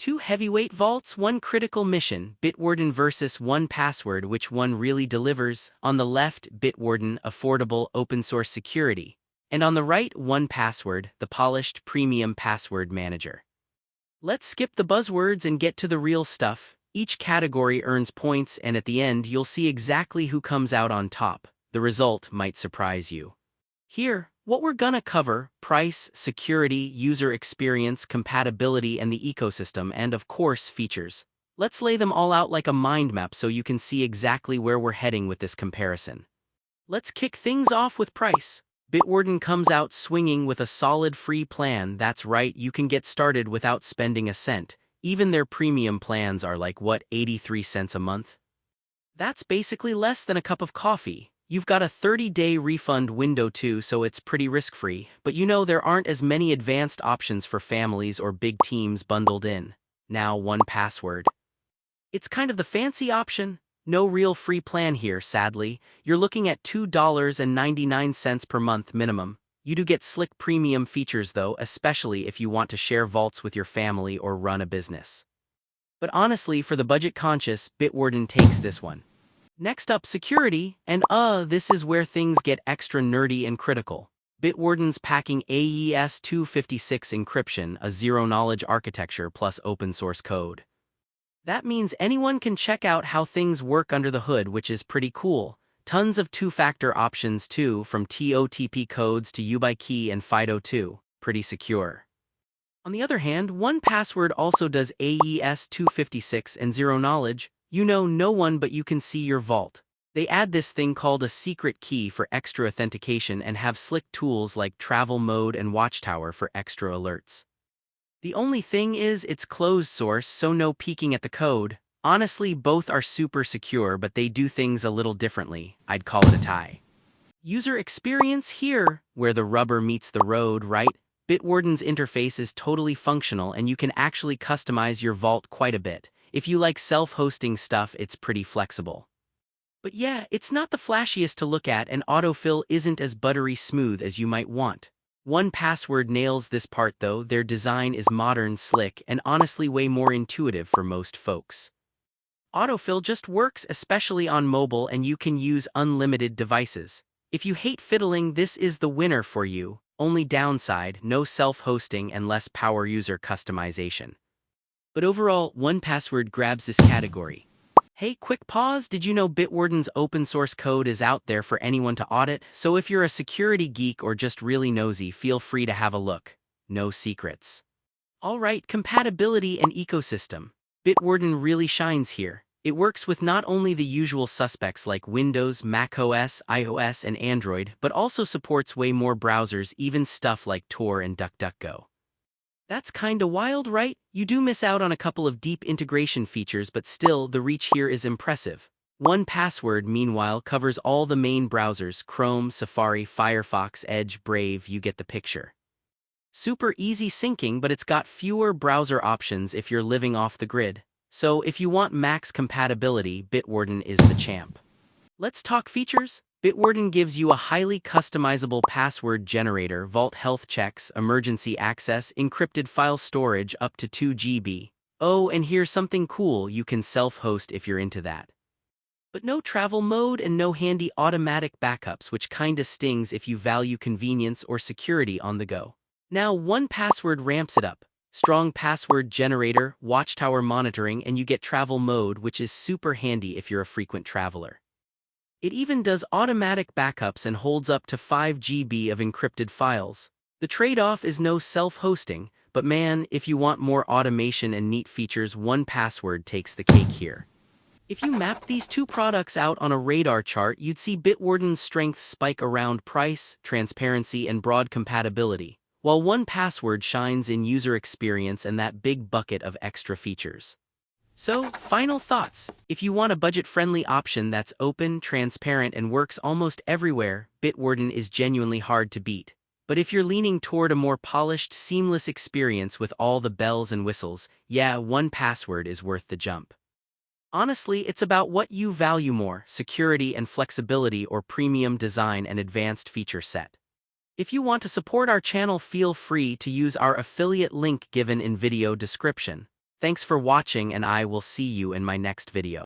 Two heavyweight vaults, one critical mission, Bitwarden versus 1Password. Which one really delivers? On the left, Bitwarden, affordable open-source security. And on the right, 1Password, the polished premium password manager. Let's skip the buzzwords and get to the real stuff. Each category earns points, and at the end you'll see exactly who comes out on top. The result might surprise you. Here, what we're gonna cover: price, security, user experience, compatibility, and the ecosystem, and of course, features. Let's lay them all out like a mind map so you can see exactly where we're heading with this comparison. Let's kick things off with price. Bitwarden comes out swinging with a solid free plan. That's right, you can get started without spending a cent. Even their premium plans are like, what, 83 cents a month? That's basically less than a cup of coffee. You've got a 30-day refund window too, so it's pretty risk-free. But you know, there aren't as many advanced options for families or big teams bundled in. Now, 1Password. It's kind of the fancy option. No real free plan here, sadly. You're looking at $2.99 per month minimum. You do get slick premium features though, especially if you want to share vaults with your family or run a business. But honestly, for the budget-conscious, Bitwarden takes this one. Next up, security, and this is where things get extra nerdy and critical. Bitwarden's packing AES 256 encryption, a zero-knowledge architecture plus open-source code. That means anyone can check out how things work under the hood, which is pretty cool. Tons of two-factor options too, from TOTP codes to UBIKey and FIDO2. Pretty secure. On the other hand, 1Password also does AES 256 and zero-knowledge. You know no one but you can see your vault. They add this thing called a secret key for extra authentication and have slick tools like travel mode and watchtower for extra alerts. The only thing is, it's closed source, so no peeking at the code. Honestly, both are super secure, but they do things a little differently. I'd call it a tie. User experience here, where the rubber meets the road, right? Bitwarden's interface is totally functional and you can actually customize your vault quite a bit. If you like self-hosting stuff, it's pretty flexible. But yeah, it's not the flashiest to look at, and autofill isn't as buttery smooth as you might want. 1Password nails this part though. Their design is modern, slick, and honestly way more intuitive for most folks. Autofill just works, especially on mobile, and you can use unlimited devices. If you hate fiddling, this is the winner for you. Only downside, no self-hosting and less power user customization. But overall, 1Password grabs this category. Hey, quick pause, did you know Bitwarden's open source code is out there for anyone to audit? So if you're a security geek or just really nosy, feel free to have a look. No secrets. Alright, compatibility and ecosystem. Bitwarden really shines here. It works with not only the usual suspects like Windows, macOS, iOS, and Android, but also supports way more browsers, even stuff like Tor and DuckDuckGo. That's kinda wild, right? You do miss out on a couple of deep integration features, but still, the reach here is impressive. 1Password, meanwhile, covers all the main browsers: Chrome, Safari, Firefox, Edge, Brave, you get the picture. Super easy syncing, but it's got fewer browser options if you're living off the grid. So if you want max compatibility, Bitwarden is the champ. Let's talk features. Bitwarden gives you a highly customizable password generator, vault health checks, emergency access, encrypted file storage up to 2 GB. Oh, and here's something cool: you can self-host if you're into that. But no travel mode and no handy automatic backups, which kinda stings if you value convenience or security on the go. Now, 1Password ramps it up. Strong password generator, watchtower monitoring, and you get travel mode, which is super handy if you're a frequent traveler. It even does automatic backups and holds up to 5 GB of encrypted files. The trade-off is no self-hosting, but man, if you want more automation and neat features, 1Password takes the cake here. If you map these two products out on a radar chart, you'd see Bitwarden's strengths spike around price, transparency, and broad compatibility, while 1Password shines in user experience and that big bucket of extra features. So, final thoughts. If you want a budget-friendly option that's open, transparent, and works almost everywhere, Bitwarden is genuinely hard to beat. But if you're leaning toward a more polished, seamless experience with all the bells and whistles, yeah, 1Password is worth the jump. Honestly, it's about what you value more: security and flexibility, or premium design and advanced feature set. If you want to support our channel, feel free to use our affiliate link given in video description. Thanks for watching and I will see you in my next video.